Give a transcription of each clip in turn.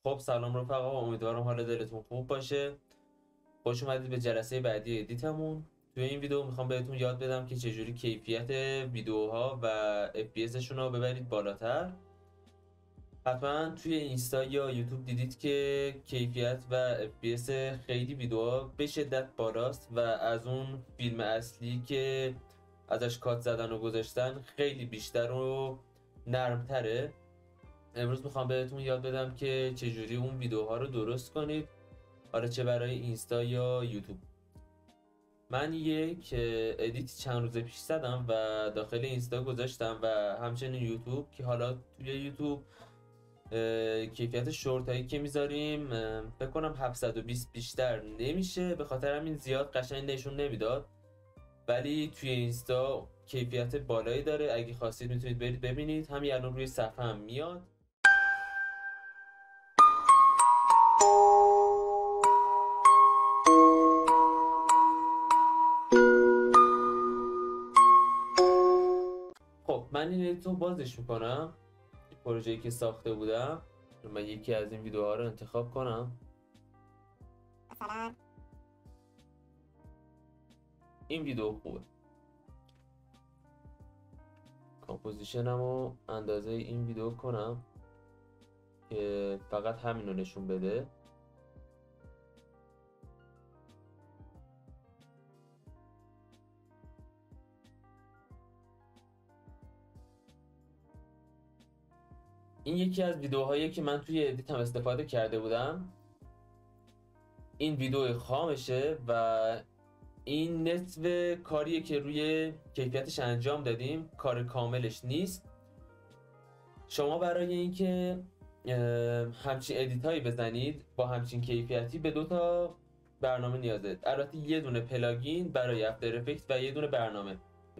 خب سلام رفقا، امیدوارم حال دلتون خوب باشه. خوش اومدید به جلسه بعدی ادیتمون. توی این ویدیو میخوام بهتون یاد بدم که چجوری کیفیت ویدیوها و FPS شون رو ببرید بالاتر. حتما توی اینستا یا یوتیوب دیدید که کیفیت و FPS خیلی ویدیوها به شدت بالاست و از اون فیلم اصلی که ازش کات زدن و گذاشتن خیلی بیشتر و نرمتره. امروز میخوام بهتون یاد بدم که چجوری اون ویدیوها رو درست کنید، حالا چه برای اینستا یا یوتیوب. من یک ادیت چند روز پیش زدم و داخل اینستا گذاشتم و همچنین یوتیوب، که حالا توی یوتیوب کیفیت شورت هایی که میذاریم فکر کنم 720 بیشتر نمیشه، به خاطر همین زیاد قشنگ نشون نمیداد، ولی توی اینستا کیفیت بالایی داره. اگه خواستید میتونید برید ببینید، همین الان روی صفحه هم میاد. خب من این ادیتو بازش میکنم، پروژه‌ای که ساخته بودم. من یکی از این ویدیوها رو انتخاب کنم، مثلا این ویدیو خوبه. کامپوزیشنم رو اندازه این ویدیو کنم که فقط همین رو نشون بده. این یکی از ویدیوهایی که من توی ادیتم استفاده کرده بودم. این ویدیو خامشه و این نصف کاریه که روی کیفیتش انجام دادیم، کار کاملش نیست. شما برای اینکه همچین ادیت هایی بزنید با همچین کیفیتی به 2 برنامه نیاز دارید. البته یه دونه پلاگین برای افتر افکت و یه دونه برنامه.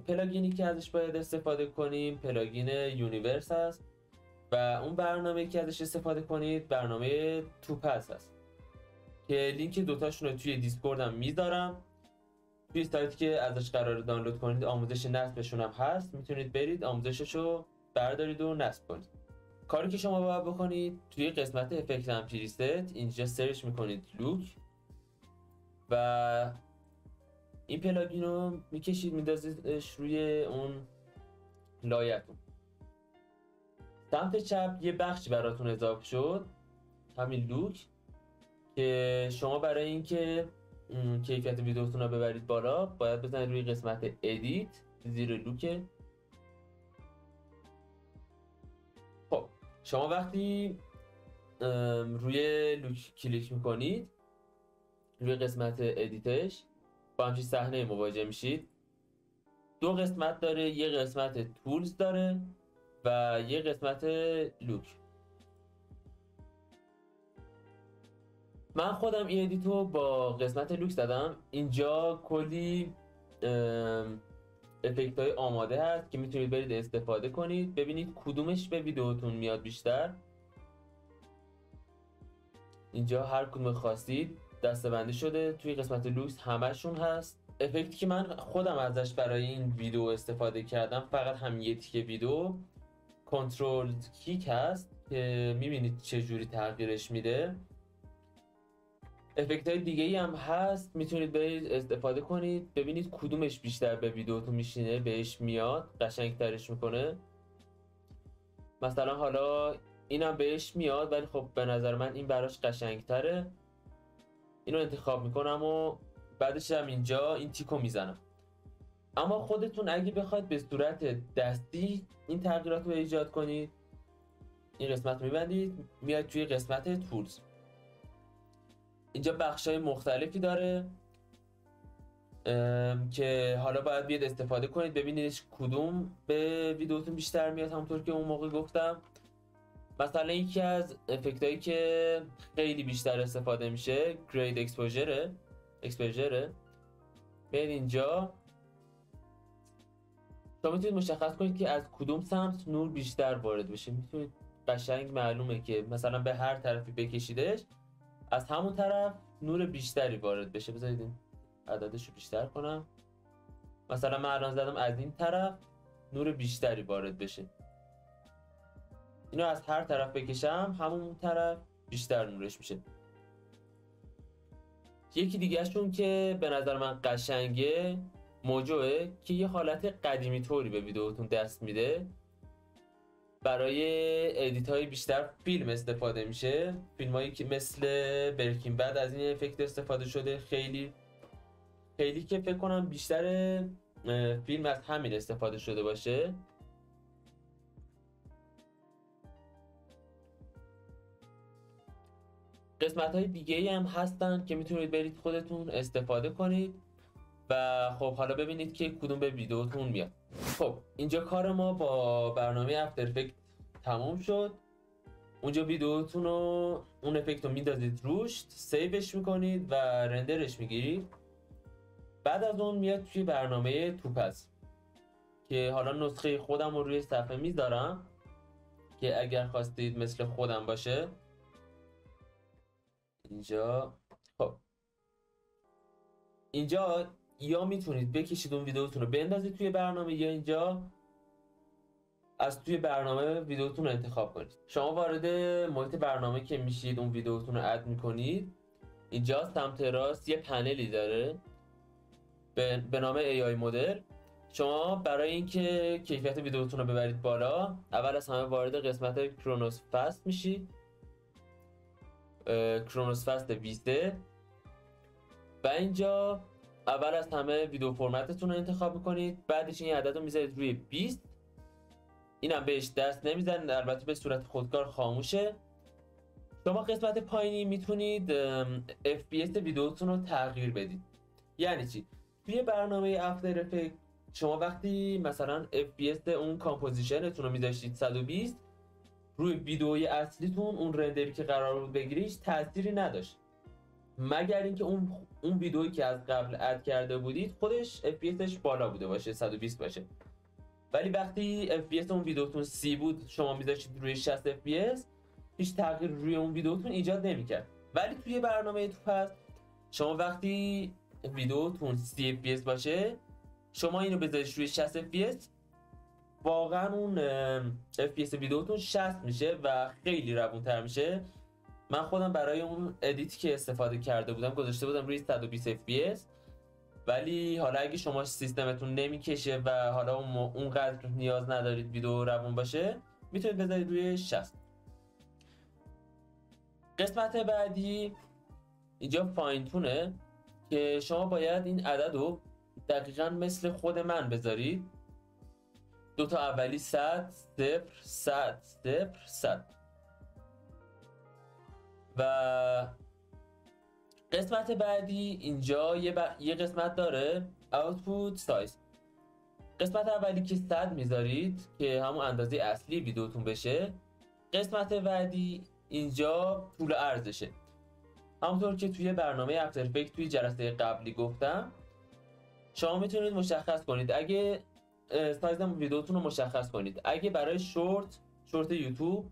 پلاگینی که ازش باید استفاده کنیم پلاگین یونیورس هست و اون برنامه که ازش استفاده کنید برنامه توپس هست که لینک دوتاشون رو توی دیسکورد هم میذارم. توی سایتی که ازش قرار دانلود کنید آموزش نصبشون هم هست، میتونید برید آموزشش رو بردارید و نصب کنید. کاری که شما باید بکنید توی قسمت افکت هم پریست اینجا سرچ میکنید لوک و این پلاگین رو میکشید میندازیدش روی اون لایه‌تون. سمت چپ یه بخشی براتون اضافه شد، همین لوک، که شما برای اینکه کیفیت ویدیوتون رو ببرید بالا باید بزنید روی قسمت ادیت زیر لوک. خب شما وقتی روی لوک کلیک میکنید روی قسمت ادیتش با همچین صحنه مواجه میشید. 2 قسمت داره، یه قسمت تولز داره و یه قسمت لوک. من خودم این ادیتو با قسمت لوک زدم. اینجا کلی افکت های آماده هست که میتونید برید استفاده کنید، ببینید کدومش به ویدیوتون میاد بیشتر. اینجا هر کدوم خواستید دسته‌بندی شده، توی قسمت لوکس همشون هست. افکتی که من خودم ازش برای این ویدیو استفاده کردم فقط هم یه تیکه ویدیو کنترل کیک هست که میبینید چجوری تغییرش میده. افکت های دیگه ای هم هست، میتونید برید استفاده کنید ببینید کدومش بیشتر به ویدیوتون میشینه، بهش میاد، قشنگ ترش میکنه. مثلا حالا اینم بهش میاد ولی خب به نظر من این براش قشنگ تره. اینو انتخاب میکنم و بعدش هم اینجا این تیکو میزنم. اما خودتون اگه بخواید به صورت دستی این تغییرات رو ایجاد کنید، این قسمت میبندید میاد توی قسمت تولز. اینجا بخشای مختلفی داره که حالا باید بیاد استفاده کنید ببینیدش کدوم به ویدیوتون بیشتر میاد. همونطور که اون موقع گفتم، مثلا یکی از افکتایی که خیلی بیشتر استفاده میشه گرید اکسپوژره. بیاید اینجا شما میتونید مشخص کنید که از کدوم سمت نور بیشتر وارد بشه. میتونید قشنگ معلومه که مثلا به هر طرفی بکشیدش از همون طرف نور بیشتری وارد بشه. بذارید این عددش رو بیشتر کنم. مثلا من الان زدم از این طرف نور بیشتری وارد بشه. اینو از هر طرف بکشم همون طرف بیشتر نورش میشه. یکی دیگه شون که به نظر من قشنگه موجوه که یه حالت قدیمی طوری به ویدیوتون دست میده. برای ادیت های بیشتر فیلم استفاده میشه، فیلم هایی که مثل برکین بد از این افکت استفاده شده. خیلی که فکر کنم بیشتر فیلم از همین استفاده شده باشه. قسمت های دیگه ای هم هستن که میتونید برید خودتون استفاده کنید و خب حالا ببینید که کدوم به ویدیوتون میاد. خب اینجا کار ما با برنامه افتر افکت تموم شد. اونجا ویدیوتون رو اون افکت رو میندازید روش، سیوش میکنید و رندرش میگیرید. بعد از اون میاد توی برنامه توپز که حالا نسخه خودم رو روی صفحه میذارم که اگر خواستید مثل خودم باشه اینجا. خب اینجا یا میتونید بکشید اون ویدیوتون رو بندازید توی برنامه، یا اینجا از توی برنامه ویدیوتون رو انتخاب کنید. شما وارد محیط برنامه که میشید اون ویدیوتون رو اد میکنید. اینجا سمت راست یه پنلی داره به نام AI مدل. شما برای اینکه کیفیت ویدیوتون رو ببرید بالا، اول از همه وارد قسمت کرونوس فست میشید، کرونوس فست 20. و اینجا اول از همه ویدیو فرمتتون رو انتخاب میکنید. بعدش این عدد رو میذارید روی 20. اینم بهش دست نمیزنید، البته به صورت خودکار خاموشه. شما قسمت پایینی میتونید FPS ویدیوتون رو تغییر بدید. یعنی چی؟ توی برنامه افتر افکت شما وقتی مثلا FPS اون کامپوزیشنتون رو میذاشتید 120، روی ویدیوی اصلیتون اون رندری که قرار بود بگیریش تأثیری نداشت، مگر اینکه اون ویدیویی که از قبل اد کرده بودید خودش FPSش بالا بوده باشه، 120 باشه. ولی وقتی FPS اون ویدیوتون 30 بود شما میذاشتید روی 60 FPS، هیچ تغییر روی اون ویدیوتون ایجاد نمیکرد. ولی توی برنامه توپز شما وقتی ویدیوتون 30 FPS باشه، شما اینو بذارید روی 60 FPS، واقعا اون FPS ویدیوتون 60 میشه و خیلی روونتر میشه. من خودم برای اون ادیتی که استفاده کرده بودم گذاشته بودم روی 120 FPS، ولی حالا اگه شما سیستمتون نمیکشه و حالا اونقدر نیاز ندارید ویدیو روون باشه، میتونید بذارید روی 60. قسمت بعدی اینجا فاینتونه که شما باید این عدد رو دقیقا مثل خود من بذارید. دوتا اولی 100 0 100 0 100. و قسمت بعدی اینجا یه قسمت داره output size. قسمت اولی که 100 میذارید که همون اندازه اصلی ویدیوتون بشه. قسمت بعدی اینجا طول عرضشه. همونطور که توی برنامه افتر افکت توی جلسه قبلی گفتم، شما میتونید مشخص کنید اگه سایز ویدیوتون رو مشخص کنید. اگه برای شورت یوتیوب،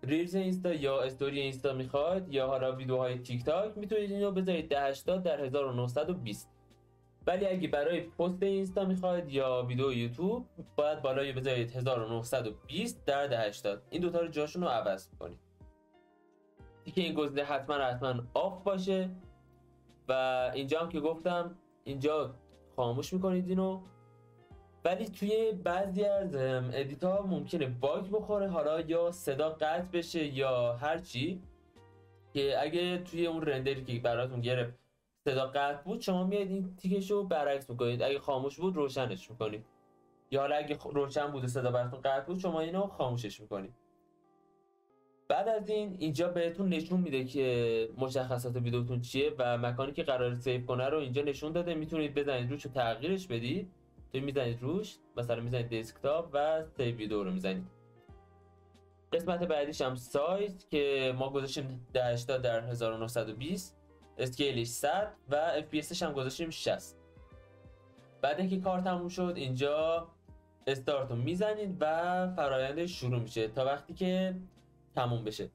ریلز اینستا یا استوری اینستا میخواد، یا حالا ویدیوهای تیک تاک، میتونید اینو بذارید 1080 در 1920. ولی اگه برای پست اینستا میخواد یا ویدیو یوتیوب، باید بالای بذارید 1920 در 1080. این دوتا رو جاشون رو عوض کنید. دیگه این گزینه حتما آف باشه. و اینجا هم که گفتم اینجا خاموش میکنید اینو. ولی توی بعضی از ادیت ها ممکنه باگ بخوره، حالا یا صدا قطع بشه یا هر چی، که اگه توی اون رندری که براتون گرفت صدا قطع بود، شما میاد این تیکش رو برعکس میکنید. اگه خاموش بود روشنش میکنید، یا حالا اگه روشن بود و صدا براتون قطع بود شما اینو خاموشش میکنید. بعد از اینجا بهتون نشون میده که مشخصات ویدیوتون چیه و مکانی که قرار سیو کنه رو اینجا نشون داده. میتونید بزنید روش و تغییرش بدید. تو میزنید روش، مثلا میزنید دسکتاپ و سیو ویدیو رو میزنید. قسمت بعدیش هم سایز که ما گذاشتیم 1080 در 1920، اسکیلش 100 و FPS هم گذاشتیم 60. بعد اینکه کار تموم شد اینجا استارت رو میزنید و فرآیند شروع میشه تا وقتی که تموم بشه.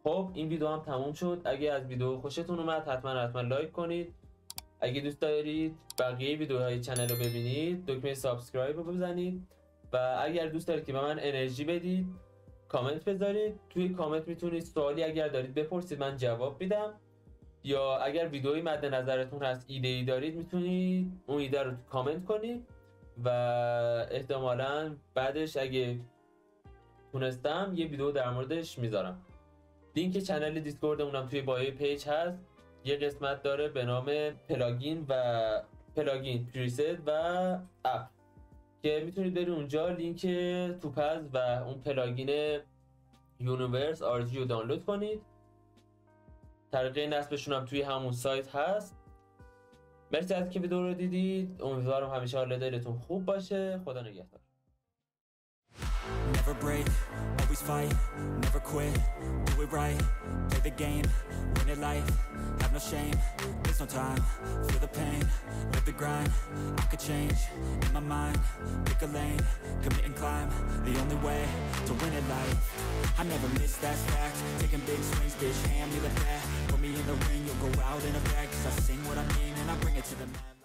خب این ویدیو هم تموم شد. اگه از ویدیو خوشتون اومد حتما لایک کنید. اگه دوست دارید بقیه ویدیوهای چنل رو ببینید، دکمه سابسکرایب رو بزنید. و اگر دوست دارید که به من انرژی بدید، کامنت بذارید. توی کامنت میتونید سوالی اگر دارید بپرسید، من جواب میدم. یا اگر ویدئویی مد نظرتون هست، ایده ای دارید، میتونید اون ایده رو کامنت کنید و احتمالاً بعدش اگه تونستم یه ویدیو در موردش میذارم. لینک چنل دیسکوردمونم توی بایو پیج هست. یه قسمت داره به نام پلاگین پریست و اپ که میتونید برید اونجا لینک توپز و اون پلاگین یونیورس RG رو دانلود کنید. طریقه نصبشون هم توی همون سایت هست. مرسی از که ویدیو رو دیدید. امیدوارم همیشه حال دلتون خوب باشه. خدا نگهدار. Never break, always fight, never quit, do it right, play the game, win it life, have no shame, there's no time, feel the pain, live the grind, I could change, in my mind, pick a lane, commit and climb, the only way to win it life, I never miss, that's fact, taking big swings, bitch, hand me the bat, put me in the ring, you'll go out in a bag, cause I sing what I mean and I bring it to the mat.